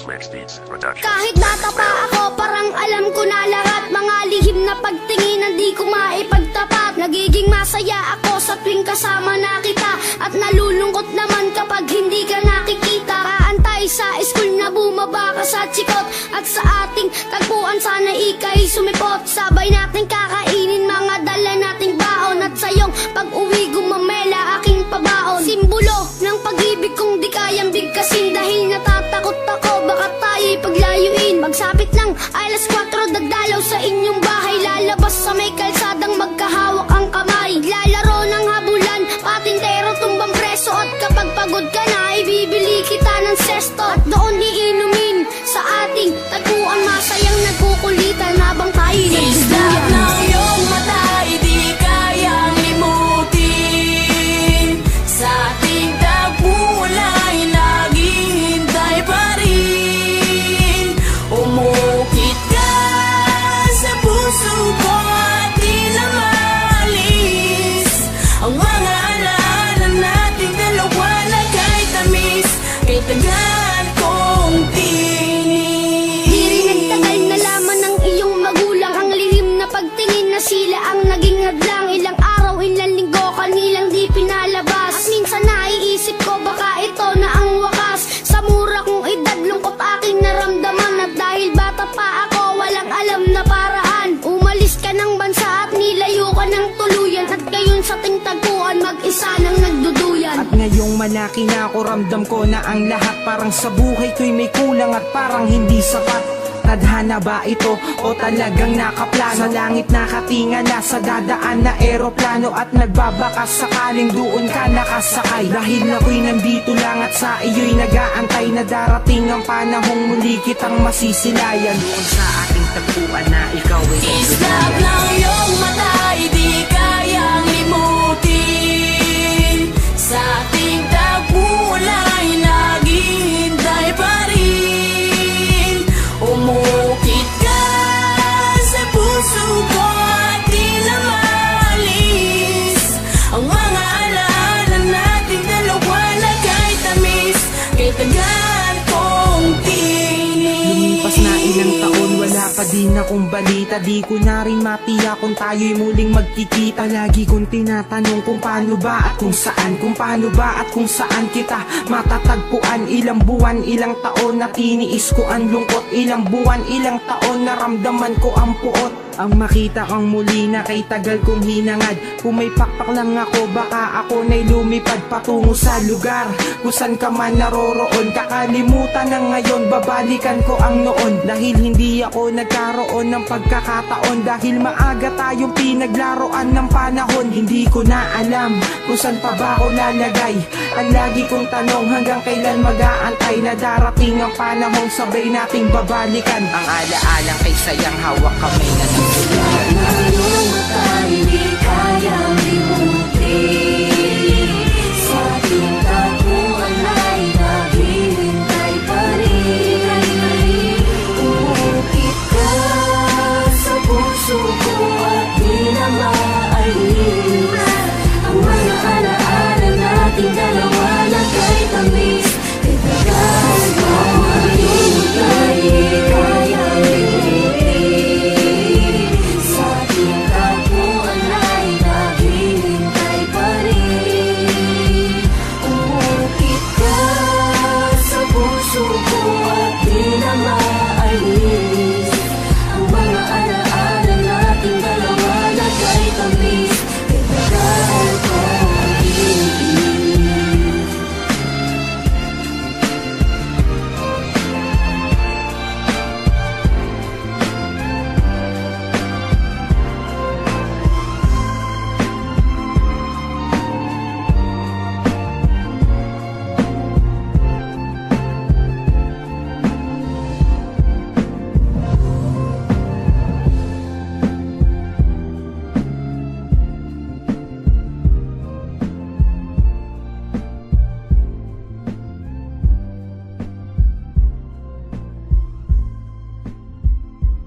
Kahit bata pa ako, parang alam ko na lahat. Mga lihim na pagtingin, di ko maipagtapat. Nagiging masaya ako sa tuwing kasama na kita, at nalulungkot naman kapag hindi ka nakikita. Kaantay sa school na bumaba ka sa chikot, at sa ating tagpuan sana ika'y sumipot. Sabay natin kakainin mga dala nating baon, at sa iyong pag-uwi gumamela aking pabaon. Simbolo ng pag-ibig kong di kayang bigkasin, dahil natatakot ako baka tayo'y paglayuin. Magsapit ng alas 4, dadalaw sa inyong bahay, lalabas sa may kalsadang magkahawak ang kamay. Lalaro ng habulan, patintero tumbang preso, at kapag pagod ka na ibibili kita ng sesto. At doon iinumin sa ating tagpuan, masayang nagkukulitan habang tayo'y Islap ng iyong mata, di kayang limutin. Sa ating tagpulay, naghihintay pa rin. Umukit ka sa puso ko at tila maalis ang mga alaala nating dalawa na kay tamis, kay tagal kong tinis. Di rin nagtagal na laman ng iyong magulang, ang lihim na pagtingin na sila ang naging hadlang. Ilang araw, ilang linggo, kanilang di pinalabas, at minsan naiisip ko baka ito na ang wakas. Sa mura kong edad, lungkot aking naramdaman, at dahil bata pa ako, walang alam na paraan. Umalis ka ng bansa at nilayo ka ng tuluyan, at ngayon sa tingtagpuan mag-isa nang nagduduyan. At ngayong malaki na ako, ramdam ko na ang lahat parang sa buhay ko'y may kulang at parang hindi sapat. Tadhana ba ito o talagang nakaplano? Sa langit nakatinga na sa dadaan na eroplano, at nagbabakas sakaling doon ka nakasakay. Dahil ako'y nandito lang at sa iyo'y nag-aantay na darating ang panahong muli kitang masisilayan. Doon sa ating tagpuan na ikaw ay Islap ng iyong mata, di kayang limutin. Sa ating tagpulay, naghihintay pa rin. Umukit ka sa puso ko at tila maalis ang mga alaala nating dalawa na kay tamis, kay tagal kong tinis. Lumipas na ilang taon, wala pa din akong balita. Di ko na rin matiyak kung tayo'y muling magkikita. Lagi kong tinatanong kung paano ba at kung saan, kung paano ba at kung saan kita matatagpuan. Ilang buwan, ilang taon na tiniis ko ang lungkot. Ilang buwan, ilang taon naramdaman ko ang puot. Ang makita kang muli na kay tagal kong hinangad. Kung may pakpak lang ako, baka ako na'y lumipad patungo sa lugar kung saan ka man naroroon. Kakalimutan na ngayon, babalikan ko ang noon. Dahil hindi ako nagkaroon ng pagkakataon, dahil maaga tayong pinaglaruan ng panahon. Hindi ko na alam kung saan pa ba ako lalagay. Ang lagi kong tanong, hanggang kailan mag-aantay na darating ang panahong sabay nating babalikan. Ang alaalang kay sayang hawak kamay na ng